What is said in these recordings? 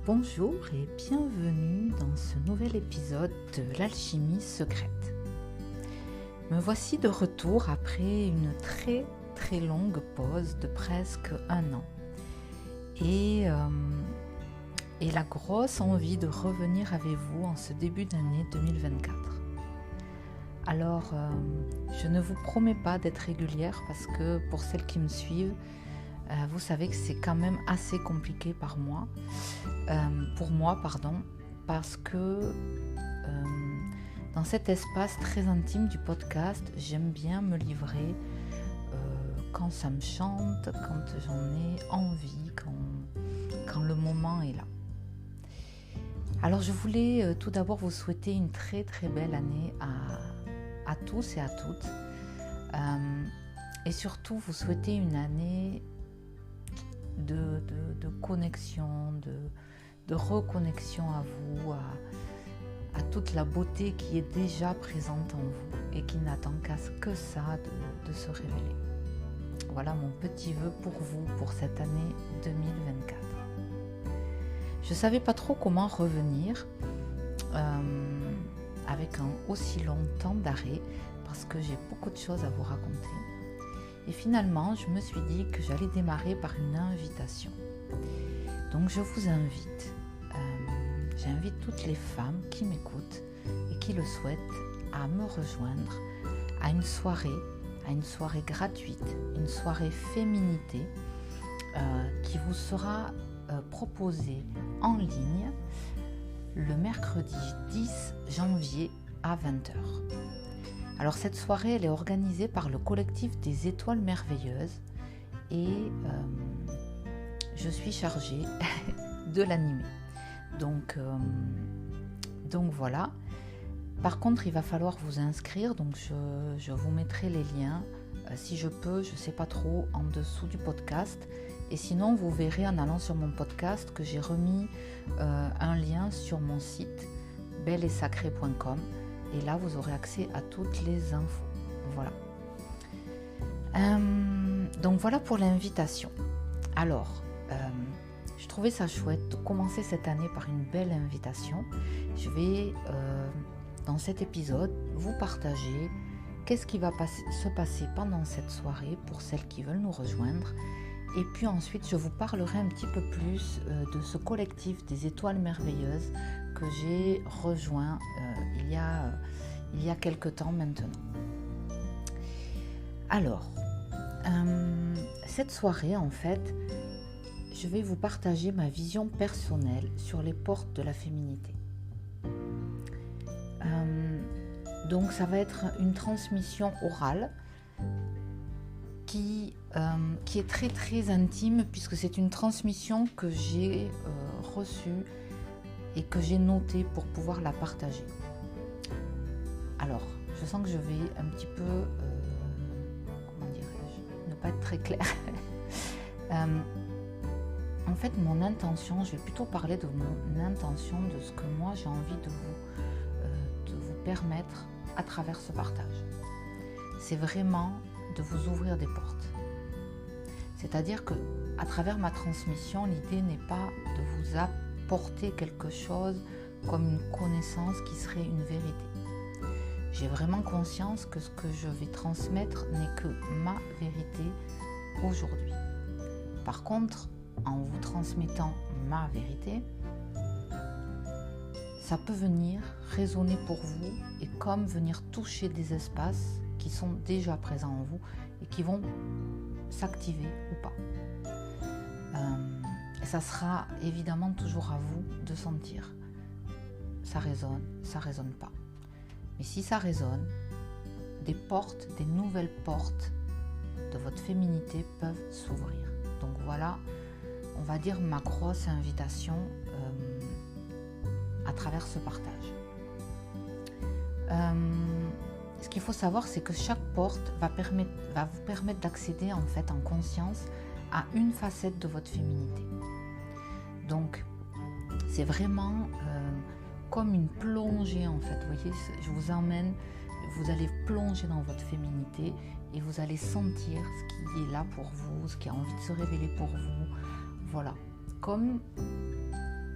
Bonjour et bienvenue dans ce nouvel épisode de l'alchimie secrète. Me voici de retour après une très longue pause de presque un an et la grosse envie de revenir avec vous en ce début d'année 2024. Alors, je ne vous promets pas d'être régulière parce que pour celles qui me suivent, vous savez que c'est quand même assez compliqué pour moi, parce que dans cet espace très intime du podcast, j'aime bien me livrer quand ça me chante, quand j'en ai envie, quand le moment est là. Alors je voulais tout d'abord vous souhaiter une très belle année à tous et à toutes, et surtout vous souhaiter une année de connexion, de reconnexion à vous, à toute la beauté qui est déjà présente en vous et qui n'attend que ça de se révéler. Voilà mon petit vœu pour vous pour cette année 2024. Je ne savais pas trop comment revenir avec un aussi long temps d'arrêt parce que j'ai beaucoup de choses à vous raconter. Et finalement, je me suis dit que j'allais démarrer par une invitation. Donc je vous invite, j'invite toutes les femmes qui m'écoutent et qui le souhaitent à me rejoindre à une soirée gratuite, une soirée féminité qui vous sera proposée en ligne le mercredi 10 janvier à 20h. Alors cette soirée, elle est organisée par le collectif des Étoiles Merveilleuses et je suis chargée de l'animer. Donc voilà. Par contre, il va falloir vous inscrire, donc je vous mettrai les liens, si je peux, je ne sais pas trop, en dessous du podcast. Et sinon, vous verrez en allant sur mon podcast que j'ai remis un lien sur mon site belleetsacrée.com. Et là, vous aurez accès à toutes les infos. Voilà. Donc voilà pour l'invitation. Alors, je trouvais ça chouette de commencer cette année par une belle invitation. Je vais, dans cet épisode, vous partager qu'est-ce qui va se passer pendant cette soirée pour celles qui veulent nous rejoindre. Et puis ensuite, je vous parlerai un petit peu plus de ce collectif des Étoiles Merveilleuses que j'ai rejoint il y a quelque temps maintenant. Alors, cette soirée, en fait, je vais vous partager ma vision personnelle sur les portes de la féminité. Donc, ça va être une transmission orale qui est très intime puisque c'est une transmission que j'ai reçue et que j'ai notée pour pouvoir la partager. Alors, je sens que je vais un petit peu, comment dirais-je, ne pas être très claire. En fait, mon intention, je vais plutôt parler de mon intention, de ce que moi j'ai envie de vous permettre à travers ce partage. C'est vraiment de vous ouvrir des portes. C'est-à-dire que à travers ma transmission, l'idée n'est pas de vous apporter quelque chose comme une connaissance qui serait une vérité. J'ai vraiment conscience que ce que je vais transmettre n'est que ma vérité aujourd'hui. Par contre, en vous transmettant ma vérité, ça peut venir résonner pour vous et comme venir toucher des espaces qui sont déjà présents en vous et qui vont s'activer ou pas. Et ça sera évidemment toujours à vous de sentir. Ça résonne pas. Mais si ça résonne, des nouvelles portes de votre féminité peuvent s'ouvrir. Donc voilà, on va dire ma grosse invitation à travers ce partage. Ce qu'il faut savoir, c'est que chaque porte va vous permettre d'accéder en fait en conscience à une facette de votre féminité. Donc, c'est vraiment comme une plongée en fait. Vous voyez, je vous emmène, vous allez plonger dans votre féminité et vous allez sentir ce qui est là pour vous, ce qui a envie de se révéler pour vous. Voilà, comme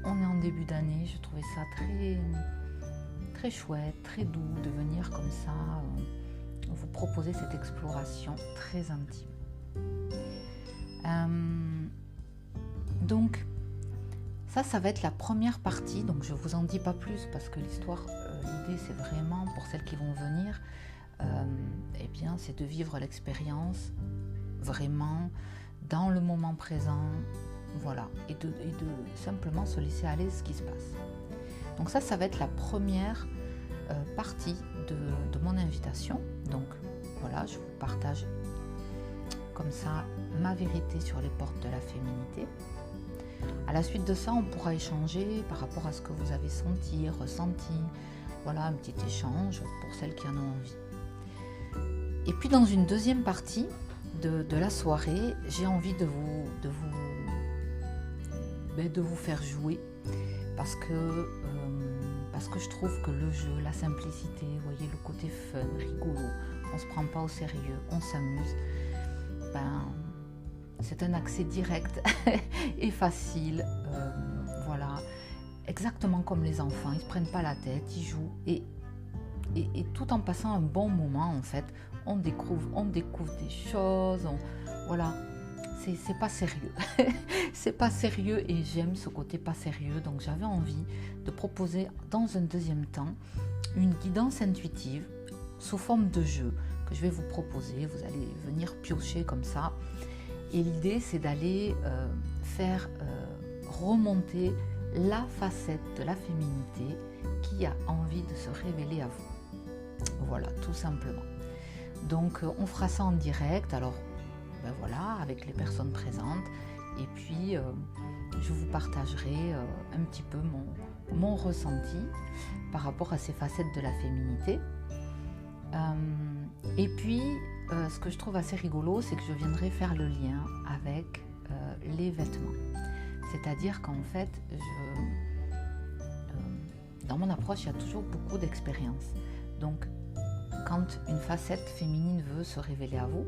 on est en début d'année, je trouvais ça très, très chouette, très doux de venir comme ça vous proposer cette exploration très intime. Donc ça va être la première partie, donc je vous en dis pas plus parce que l'idée c'est vraiment pour celles qui vont venir, eh bien c'est de vivre l'expérience vraiment dans le moment présent, voilà, et de simplement se laisser aller ce qui se passe. Donc ça va être la première partie de mon invitation. Donc voilà, je vous partage comme ça ma vérité sur les portes de la féminité. À la suite de ça, on pourra échanger par rapport à ce que vous avez senti, ressenti. Voilà, un petit échange pour celles qui en ont envie. Et puis dans une deuxième partie de la soirée, j'ai envie de vous faire jouer parce que je trouve que le jeu, la simplicité, vous voyez, le côté fun, rigolo, on ne se prend pas au sérieux, on s'amuse, c'est un accès direct et facile, voilà, exactement comme les enfants, ils ne se prennent pas la tête, ils jouent et tout en passant un bon moment en fait, on découvre des choses, voilà. C'est pas sérieux, c'est pas sérieux et j'aime ce côté pas sérieux, donc j'avais envie de proposer dans un deuxième temps une guidance intuitive sous forme de jeu que je vais vous proposer, vous allez venir piocher comme ça et l'idée c'est d'aller faire remonter la facette de la féminité qui a envie de se révéler à vous, voilà, tout simplement. Donc on fera ça en direct, alors voilà, avec les personnes présentes et puis je vous partagerai un petit peu mon ressenti par rapport à ces facettes de la féminité. Et puis ce que je trouve assez rigolo, c'est que je viendrai faire le lien avec les vêtements. C'est-à-dire qu'en fait, dans mon approche, il y a toujours beaucoup d'expérience. Donc quand une facette féminine veut se révéler à vous,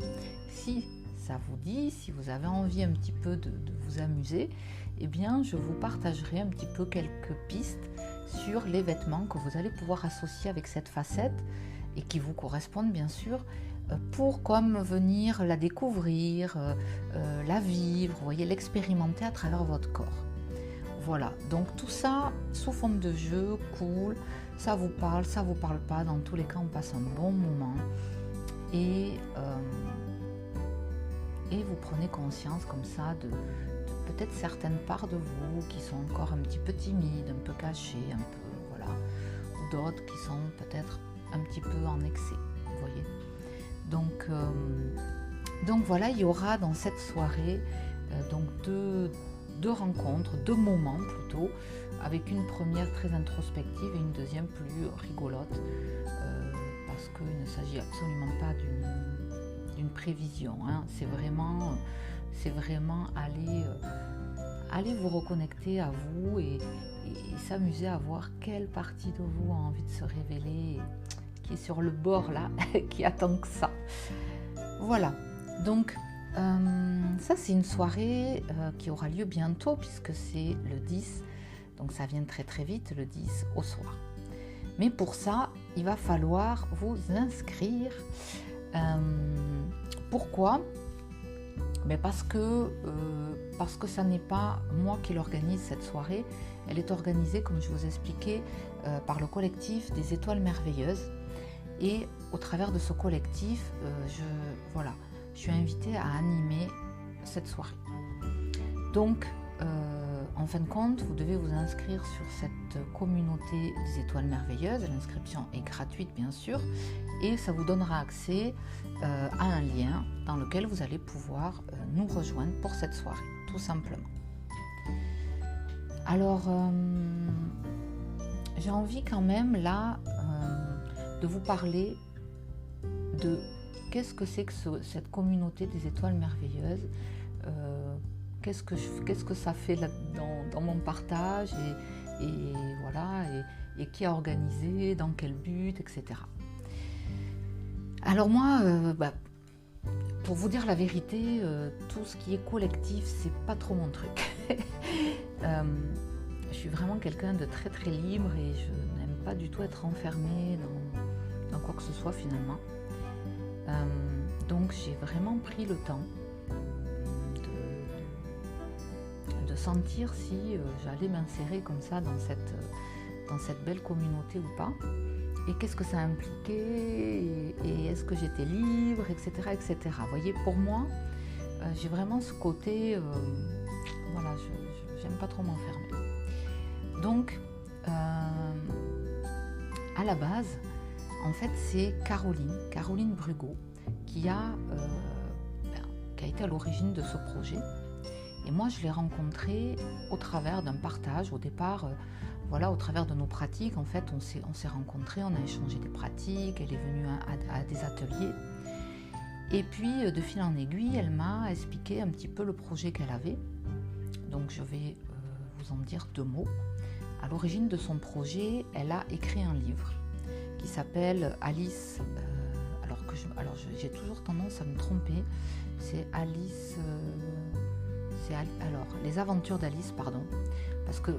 si ça vous dit, si vous avez envie un petit peu de vous amuser, eh bien je vous partagerai un petit peu quelques pistes sur les vêtements que vous allez pouvoir associer avec cette facette et qui vous correspondent bien sûr, pour comme venir la découvrir, la vivre, vous voyez, l'expérimenter à travers votre corps. Voilà, donc tout ça sous forme de jeu, cool, ça vous parle pas, dans tous les cas on passe un bon moment et vous prenez conscience comme ça de peut-être certaines parts de vous qui sont encore un petit peu timides, un peu cachées, un peu, voilà, ou d'autres qui sont peut-être un petit peu en excès, vous voyez. Donc voilà, il y aura dans cette soirée donc deux rencontres, deux moments plutôt, avec une première très introspective et une deuxième plus rigolote, parce qu'il ne s'agit absolument pas d'une prévision, hein. C'est vraiment aller vous reconnecter à vous et s'amuser à voir quelle partie de vous a envie de se révéler, qui est sur le bord là, qui attend que ça. Voilà, donc ça c'est une soirée qui aura lieu bientôt puisque c'est le 10, donc ça vient très très vite, le 10 au soir. Mais pour ça, il va falloir vous inscrire. Pourquoi ? Parce que ça n'est pas moi qui l'organise cette soirée, elle est organisée, comme je vous expliquais, par le collectif des Étoiles Merveilleuses. Et au travers de ce collectif, je suis invitée à animer cette soirée. Donc, en fin de compte, vous devez vous inscrire sur cette communauté des Étoiles Merveilleuses. L'inscription est gratuite, bien sûr, et ça vous donnera accès à un lien dans lequel vous allez pouvoir nous rejoindre pour cette soirée, tout simplement. Alors, j'ai envie quand même là de vous parler de qu'est-ce que c'est que cette communauté des Étoiles Merveilleuses, qu'est-ce que ça fait là dans mon partage et voilà, et qui a organisé, dans quel but, etc. Alors moi, pour vous dire la vérité, tout ce qui est collectif, c'est pas trop mon truc. je suis vraiment quelqu'un de très très libre et je n'aime pas du tout être enfermée dans quoi que ce soit finalement. Donc j'ai vraiment pris le temps de sentir si j'allais m'insérer comme ça dans cette belle communauté ou pas, et qu'est-ce que ça impliquait, et est-ce que j'étais libre, etc. etc. Vous voyez, pour moi, j'ai vraiment ce côté, voilà, j'aime pas trop m'enfermer. Donc, à la base, en fait, c'est Caroline Brugot, qui a été à l'origine de ce projet. Et moi, je l'ai rencontrée au travers d'un partage. Au départ, voilà, au travers de nos pratiques, en fait, on s'est rencontrés, on a échangé des pratiques, elle est venue à des ateliers. Et puis, de fil en aiguille, elle m'a expliqué un petit peu le projet qu'elle avait. Donc, je vais vous en dire 2 mots. À l'origine de son projet, elle a écrit un livre qui s'appelle Alice. Alors j'ai toujours tendance à me tromper. C'est Alice. Alors, les aventures d'Alice, pardon. Parce que,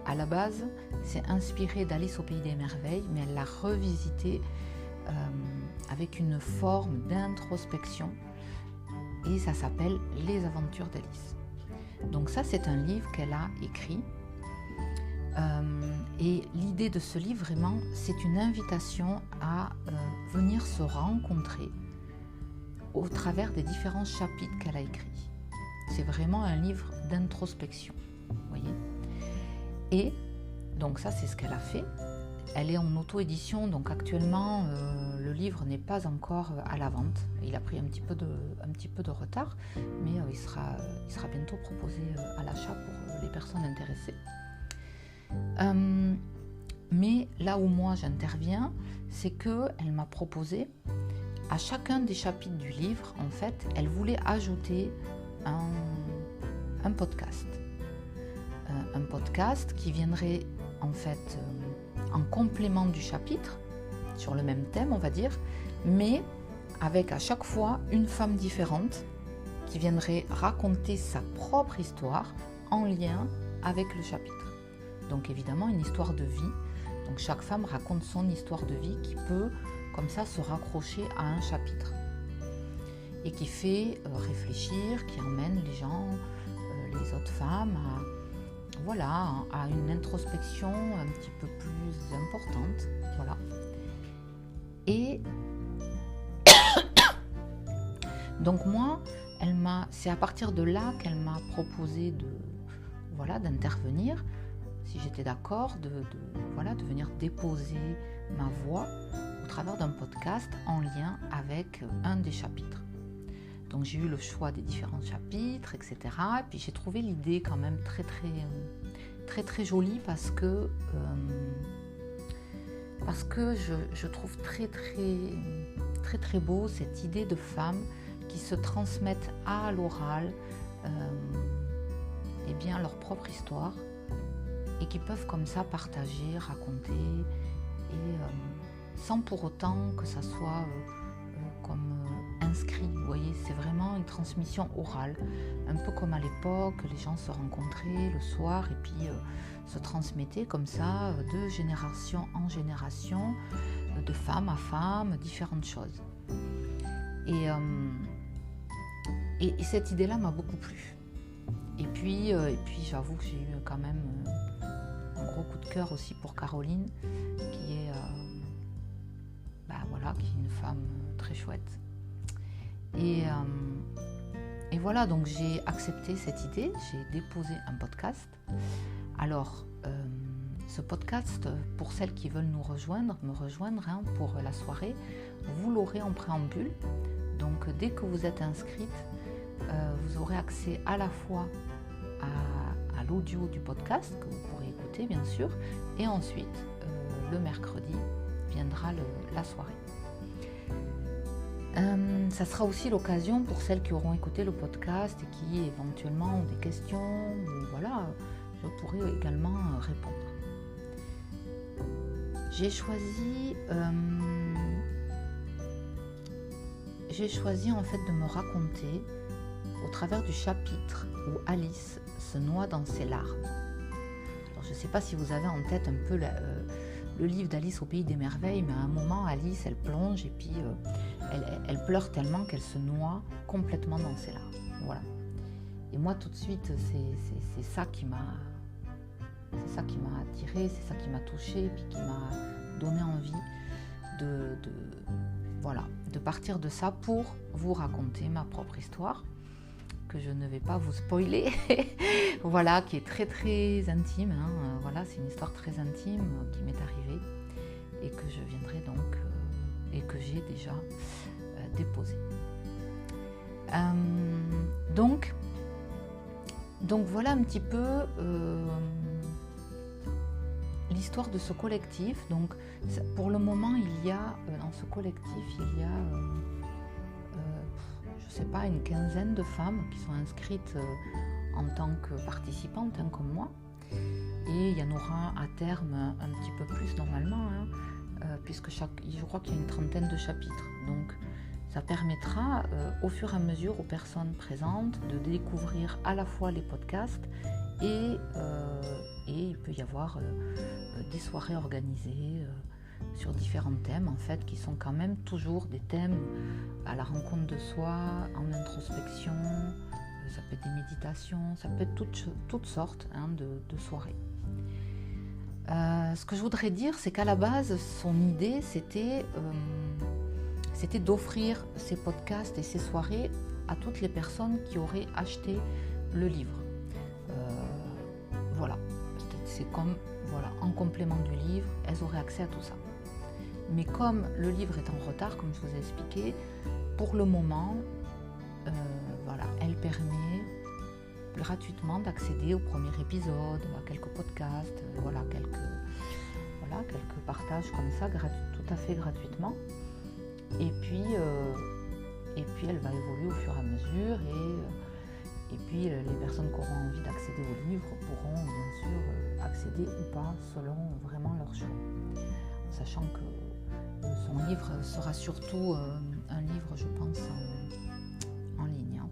à la base, c'est inspiré d'Alice au Pays des Merveilles, mais elle l'a revisité avec une forme d'introspection. Et ça s'appelle Les aventures d'Alice. Donc ça, c'est un livre qu'elle a écrit. Et l'idée de ce livre, vraiment, c'est une invitation à venir se rencontrer au travers des différents chapitres qu'elle a écrits. C'est vraiment un livre d'introspection, vous voyez. Et donc ça, c'est ce qu'elle a fait. Elle est en auto-édition, donc actuellement, le livre n'est pas encore à la vente. Il a pris un petit peu de retard, mais il sera bientôt proposé à l'achat pour les personnes intéressées. Mais là où moi j'interviens, c'est qu'elle m'a proposé, à chacun des chapitres du livre, en fait, elle voulait ajouter un podcast. Un podcast qui viendrait en fait en complément du chapitre, sur le même thème on va dire, mais avec à chaque fois une femme différente qui viendrait raconter sa propre histoire en lien avec le chapitre. Donc évidemment une histoire de vie, donc chaque femme raconte son histoire de vie qui peut comme ça se raccrocher à un chapitre et qui fait réfléchir, qui emmène les gens, les autres femmes à une introspection un petit peu plus importante, voilà. Et donc moi, c'est à partir de là qu'elle m'a proposé d'intervenir, si j'étais d'accord, de venir déposer ma voix au travers d'un podcast en lien avec un des chapitres. Donc j'ai eu le choix des différents chapitres, etc. Et puis j'ai trouvé l'idée quand même très très très très jolie parce que je trouve très très très très beau cette idée de femmes qui se transmettent à l'oral leur propre histoire et qui peuvent comme ça partager, raconter et sans pour autant que ça soit comme inscrit, vous voyez, c'est vraiment une transmission orale, un peu comme à l'époque, les gens se rencontraient le soir et puis se transmettaient comme ça de génération en génération, de femme à femme, différentes choses. Et cette idée-là m'a beaucoup plu. Et puis j'avoue que j'ai eu quand même un gros coup de cœur aussi pour Caroline, qui est une femme très chouette. Et voilà, donc j'ai accepté cette idée, j'ai déposé un podcast. Alors, ce podcast, pour celles qui veulent me rejoindre pour la soirée, vous l'aurez en préambule. Donc, dès que vous êtes inscrite, vous aurez accès à la fois à l'audio du podcast, que vous pourrez écouter bien sûr, et ensuite, le mercredi, viendra la soirée. Ça sera aussi l'occasion pour celles qui auront écouté le podcast et qui éventuellement ont des questions, je pourrai également répondre. J'ai choisi en fait de me raconter au travers du chapitre où Alice se noie dans ses larmes. je ne sais pas si vous avez en tête un peu le livre d'Alice au Pays des Merveilles, mais à un moment, Alice, elle plonge et puis elle pleure tellement qu'elle se noie complètement dans ses larmes. Voilà. Et moi, tout de suite, c'est ça qui m'a attirée, c'est ça qui m'a touchée, et puis qui m'a donné envie de partir de ça pour vous raconter ma propre histoire, que je ne vais pas vous spoiler, voilà, qui est très très intime, hein. Voilà, c'est une histoire très intime qui m'est arrivée et que je viendrai donc et que j'ai déjà déposée. Donc voilà un petit peu l'histoire de ce collectif. Donc pour le moment, il y a dans ce collectif, il y a je sais pas, une quinzaine de femmes qui sont inscrites en tant que participantes, hein, comme moi. Et il y en aura à terme un petit peu plus normalement, hein, puisque je crois qu'il y a une trentaine de chapitres. Donc ça permettra au fur et à mesure aux personnes présentes de découvrir à la fois les podcasts et il peut y avoir des soirées organisées sur différents thèmes, en fait, qui sont quand même toujours des thèmes à la rencontre de soi, en introspection, ça peut être des méditations, ça peut être toutes sortes, hein, de soirées. Ce que je voudrais dire, c'est qu'à la base, son idée, c'était d'offrir ces podcasts et ces soirées à toutes les personnes qui auraient acheté le livre. Voilà, c'est comme, voilà, en complément du livre, elles auraient accès à tout ça. Mais comme le livre est en retard, comme je vous ai expliqué, pour le moment, voilà, elle permet gratuitement d'accéder au premier épisode, à quelques podcasts, voilà, quelques partages comme ça, tout à fait gratuitement. Et puis elle va évoluer au fur et à mesure et puis les personnes qui auront envie d'accéder au livre pourront bien sûr accéder ou pas selon vraiment leur choix. Sachant que son livre sera surtout un livre, je pense, en ligne. Hein.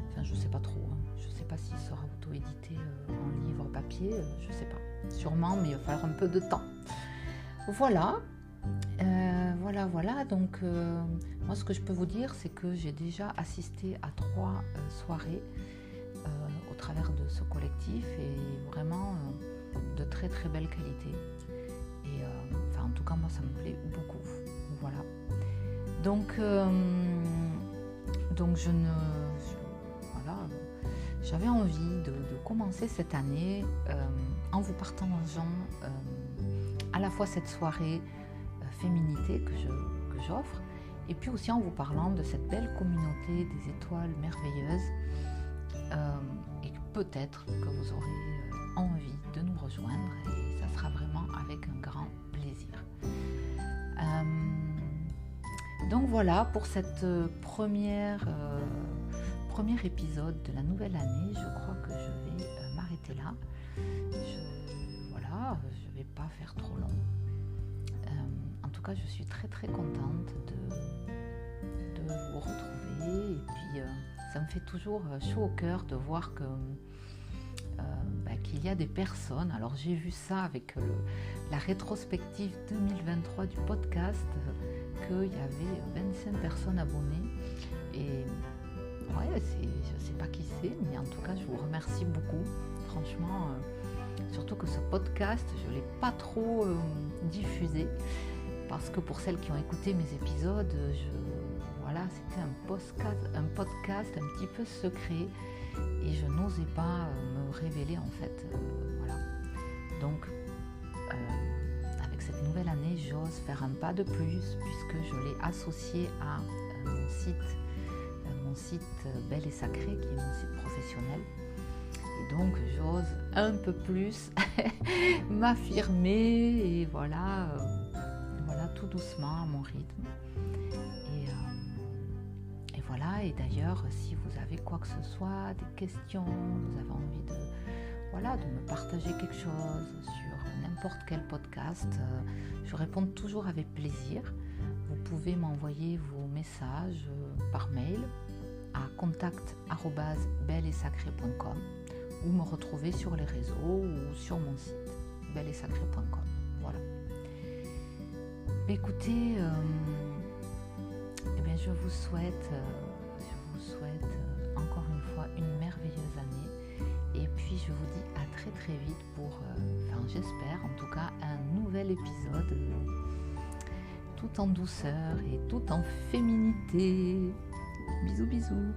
Enfin, je ne sais pas trop. Hein. Je ne sais pas s'il sera auto-édité en livre papier. Je ne sais pas. Sûrement, mais il va falloir un peu de temps. Voilà. Voilà. Donc, moi, ce que je peux vous dire, c'est que j'ai déjà assisté à 3 soirées au travers de ce collectif et vraiment de très très belle qualité. Et en tout cas, moi, ça me plaît beaucoup. Voilà. Donc j'avais envie de commencer cette année en vous partageant à la fois cette soirée féminité que j'offre et puis aussi en vous parlant de cette belle communauté des étoiles merveilleuses et peut-être que vous aurez envie de nous rejoindre et ça sera vraiment avec un grand plaisir. Donc voilà pour cette premier épisode de la nouvelle année. Je crois que je vais m'arrêter là. Je ne vais pas faire trop long. En tout cas, je suis très très contente de vous retrouver et puis ça me fait toujours chaud au cœur de voir qu'il y a des personnes. Alors j'ai vu ça avec la rétrospective 2023 du podcast, qu'il y avait 25 personnes abonnées et ouais, je ne sais pas qui c'est, mais en tout cas je vous remercie beaucoup, franchement, surtout que ce podcast je ne l'ai pas trop diffusé parce que pour celles qui ont écouté mes épisodes, c'était un podcast un petit peu secret et je n'osais pas me révéler en fait. Voilà. Donc avec cette nouvelle année, j'ose faire un pas de plus puisque je l'ai associé à mon site Belle et Sacré qui est mon site professionnel. Et donc j'ose un peu plus m'affirmer et voilà tout doucement à mon rythme. Et d'ailleurs, si vous avez quoi que ce soit, des questions, vous avez envie de me partager quelque chose sur n'importe quel podcast, je réponds toujours avec plaisir. Vous pouvez m'envoyer vos messages par mail à contact@belleetsacré.com ou me retrouver sur les réseaux ou sur mon site. belletsacrée.com. Voilà. Écoutez, je vous souhaite encore une fois une merveilleuse année. Et puis je vous dis à très très vite pour, j'espère en tout cas, un nouvel épisode tout en douceur et tout en féminité. Bisous bisous.